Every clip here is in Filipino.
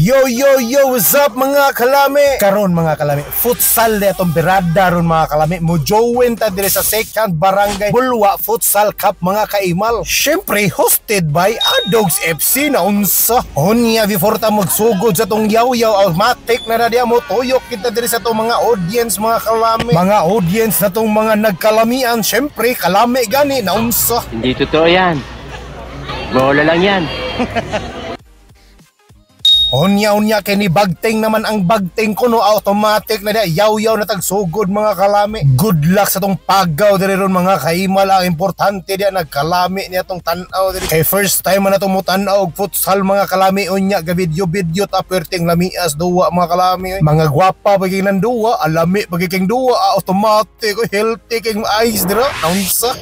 Yo yo yo, what's up mga kalami? Karon mga kalami, futsal de atong birada ron mga kalami. Mo join ta dire sa second barangay Bulwa Futsal Cup mga kaimal. Syempre hosted by Adogs FC na unsa. Onya before ta magsugod sa tong yaw-yaw automatic na dia mo tuyok kita dire sa tong mga audience mga kalami. Mga audience na tong mga nagkalamian, syempre kalami gani na unsa. Hindi totoo yan. Bola lang yan. Unya-unya kay ni bagting naman ang bagting ko no, automatic na dia yaw-yaw na tagsugod mga kalami. Good luck sa tong pagaw diri ron mga kaimal. Ang importante dia nagkalami niya tong tan-aw diri. Kay first time man na tong mutan-aw og futsal mga kalami. Unya ga video ta perting lamias duwa mga kalami. Mga gwapa paging nanduwa, alami paging duwa, automatic healthy king eyes dira. Unsa?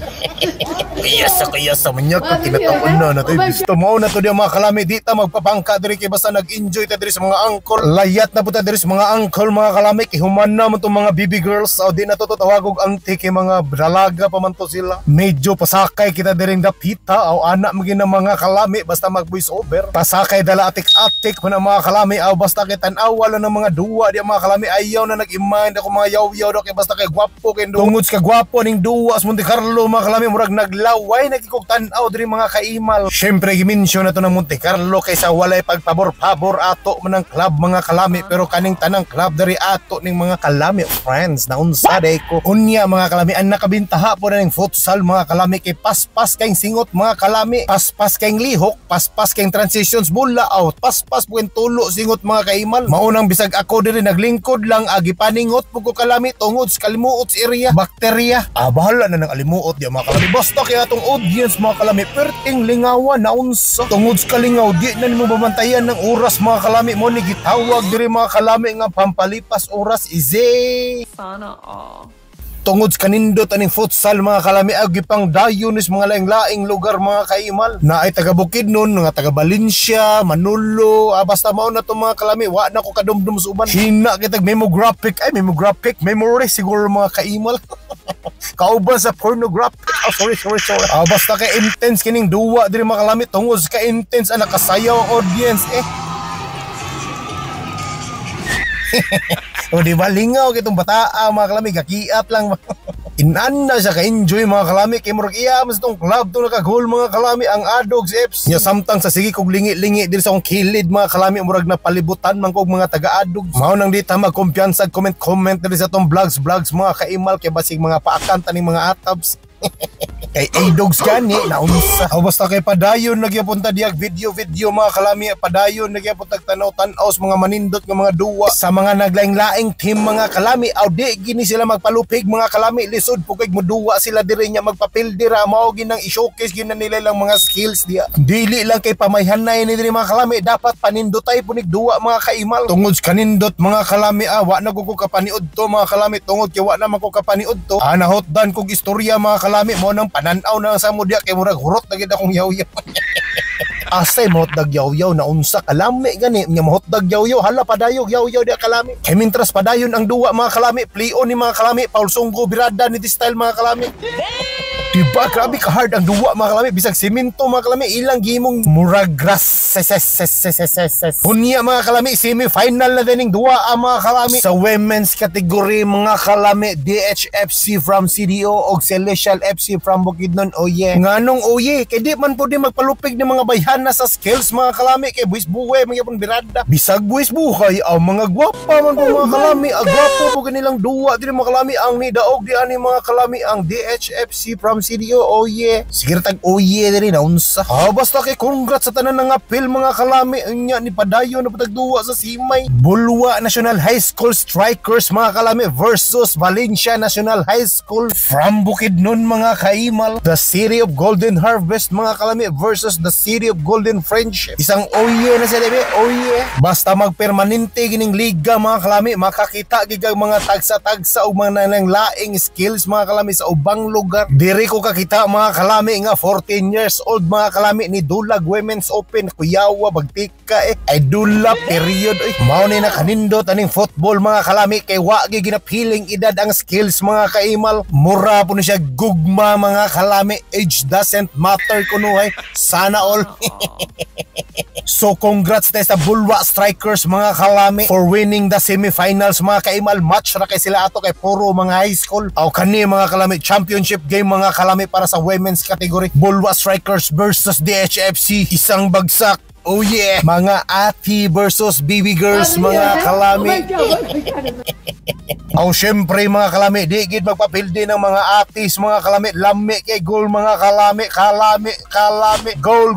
Kaya sa manyak ka kinataon na toy gusto mo na to dia mga kalami. Di ta magpapangka diri kay basta enjoy ta diri sa mga angkol. Layat na po ta diri sa mga angkol mga kalami. Human na mo itong mga baby girls. O di na to tawagog ang tiki mga dalaga pa man to sila. Medyo pasakay kita diring dapita o anak maging ng mga kalami basta mag voice over. Pasakay dala atik-atik mo ng mga kalami. O basta kitan awala ng mga duwa di mga kalami. Ayaw na nag-imind ako mga yaw-yaw do kay basta kay gwapo kay tungods ka gwapo ning duwa sa Monte Carlo mga kalami. Murag naglaway nagkikugtan-aw diri mga kaimal. Syempre gimensyon na to ng Monte Carlo kaysa walay pagpabor-pabor ato man ang club mga kalami, pero kaning tanang club dari ato ning mga kalami friends na unsa day ko. Unya mga kalami ang nakabintaha po na ning futsal mga kalami kay paspas kayong singot mga kalami, paspas kayong lihok, paspas kayong transitions bola out, paspas po kayong tulo singot mga kaimal. Maunang bisag ako diri naglingkod lang agi paningot po ko kalami tungod sa kalimuot sa area bakterya. Bahala na ng alimuot di mga kalami. Basta kaya atong audience mga kalami perting lingawan na unsa tungod sa kalingaw di na nimo babantayan ng oras mga kalami mo ni gitawag diri mga kalami nga pampalipas oras easy. Sana all. Tungod kanindot aning futsal mga kalami agi pang dayon is mga laing-laing lugar mga kaimal. Na ay taga Bukidnon, nga taga Valencia, Manolo, basta mao na to mga kalami. Wa na ko kadumdum sa uban. Hina kitag memographic, memory siguro mga kaimal. Kauban sa pornographic. Sorry. Basta kay intense kining duwa diri mga kalami tungod ka intense ang nakasayaw ang audience O di ba lingaw kitong bataa mga kalami gakiat lang. Inanda siya ka-enjoy mga kalami kay murag iya mas itong club to nakagol mga kalami ang Adogs FC. Nya samtang sa sige kog lingi-lingi diri sa akong kilid mga kalami murag na palibutan man kog mga taga-Adogs. Mao nang di ta magkumpiyansa comment diri sa tong vlogs mga kaimal kay basig mga paakanta ning mga atabs. Kay Adogs gani na unsa. Basta kay padayon nagyapunta diag video mga kalami padayon nagyapunta tanaw-tanaw sa mga manindot nga mga duwa sa mga naglaing-laing team mga kalami. Di gini sila magpalupig mga kalami lisod po kay muduwa sila diri nya magpapil dira mao ginang i-showcase ginan nila lang mga skills dia. Dili lang kay pamayhanay ni diri mga kalami dapat panindotay punig duwa mga kaimal. Tungod kanindot mga kalami wa na ko kapaniud to mga kalami tungod kay wa na man ko kapaniud to. Nahotdan kog istorya mga kalami mo nang pananaw na sa mo diya kay murag hurot na gid akong yaw-yaw. Asay mahotdag yaw-yaw na unsa kalami gani nya mahotdag yaw-yaw hala padayog yaw-yaw diya kalami. Kay mintras padayon ang duwa mga kalami play-on ni mga kalami Paul Songgo birada ni style mga kalami. Diba grabe ka hard ang duwa mga kalami bisag simento mga kalami ilang gimong murag grass. Unya mga kalami semi-final na dining duwa mga kalami sa women's category mga kalami DHFC from CDO og Celestial FC from Bukidnon. Nganong kay di man po di magpalupig ng mga bayhana sa skills mga kalami kay buwis buhay mga pong birada bisag buwis buhay ang mga gwapa man po mga kalami agwapo po kanilang duwa diri mga kalami ang nidaog di ani mga kalami ang DHFC from CDO. Sige tag diri na unsa. Basta kay congrats sa tanan nga appeal mga kalami nya ni padayon na patagduwa sa Simay. Bulwa National High School Strikers mga kalami versus Valencia National High School from Bukidnon mga kaimal. The City of Golden Harvest mga kalami versus the City of Golden Friendship. Isang na sila basta magpermanente gining liga mga kalami makakita gigag mga tagsa-tagsa o mga laing skills mga kalami sa ubang lugar. Diri ko kakita mga kalami nga 14 years old mga kalami ni Dulag Women's Open kuyawa bagtika ay dula period mao ni nakanindot aning football mga kalami kay wa gyud ginapiling edad ang skills mga kaimal. Mura po na siya gugma mga kalami age doesn't matter kuno sana all. So congrats tayo sa Bulwa Strikers mga kalami for winning the semifinals mga kaimal. Match ra kay sila ato kay puro mga high school. Aw kani mga kalami championship game mga kalami para sa women's category. Bulwa Strikers versus DHFC. Isang bagsak. Oh yeah! Mga ati versus baby girls mga kalami. Syempre mga kalami, di gid magpapildi ng mga atis mga kalami. Lami kay goal mga kalami. Goal.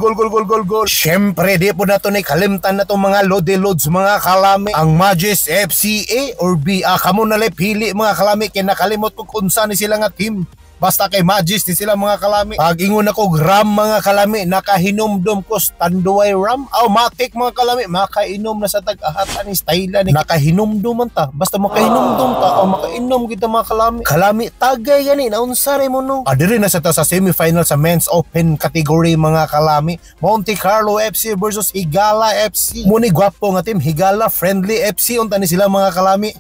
Syempre di po nato ni kalimtan na itong mga loads mga kalami. Ang Magis FC A or B. Kamo nalay pili mga kalami. Kaya nakalimot ko kung saan ni sila nga team. Basta kay Magis di sila mga kalami. Pag ingon ako ram mga kalami, nakahinomdom ko standuay ram. Matik mga kalami, makainom na sa tag-ahatan ni style ni. Nakahinomdom man ta. Basta makahinomdom ta o makainom kita mga kalami. Kalami tagay gani naunsare mo no. Diri na sa ta sa semifinal sa men's open category mga kalami. Monte Carlo FC versus Higala FC. Muni gwapo nga team Higala Friendly FC unta ni sila mga kalami.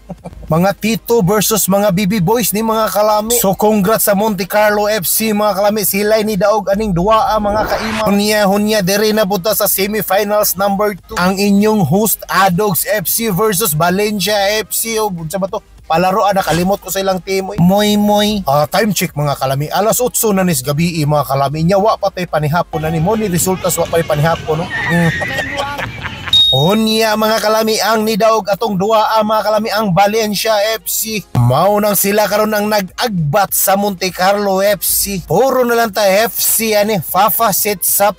Mga Tito versus mga BB Boys ni mga kalami. So congrats sa Monte Carlo FC mga kalami. Sila ni daog aning duwa mga kaima. Hunya diri na punta sa semifinals number 2. Ang inyong host Adogs FC versus Valencia FC. Sa ba to? Palaro nakalimot ko sa ilang team. Moy. Time check mga kalami. Alas 8 na nis gabi mga kalami. Nyawa pa tay panihapon na ni mo ni resultas wa pa panihapon no. Unya mga kalami ang nidaog atong duwa mga kalami ang Valencia FC. Mao nang sila karon ang nag-agbat sa Monte Carlo FC. Puro na lang ta FC ani Fafa sits up.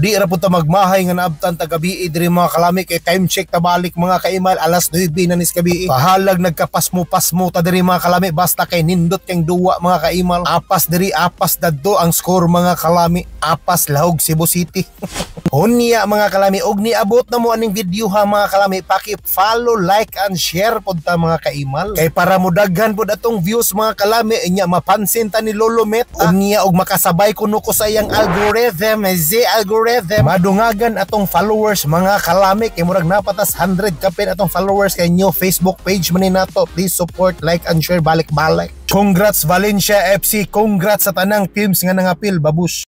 Di ra punta magmahay nga naabtan ta gabi diri mga kalami kay time check ta balik mga kaimal alas 9 na nis gabi. Pahalag nagkapasmo ta diri mga kalami basta kay nindot kang duwa mga kaimal. Apas diri apas dadto ang score mga kalami. Apas lahog Cebu City. Unya mga kalami og niabot na mo aning video ha mga kalami paki-follow, like and share pod ta mga kaimal. Kay para mo daghan pod atong views mga kalami inya mapansin ta ni Lolo Met. Unya og makasabay kuno ko sa iyang algorithm, madungagan atong followers mga kalami kay murag napatas 100 kapin atong followers kay new Facebook page man ni nato. Please support, like and share balik-balik. Congrats Valencia FC, congrats sa tanang teams nga nangapil babush.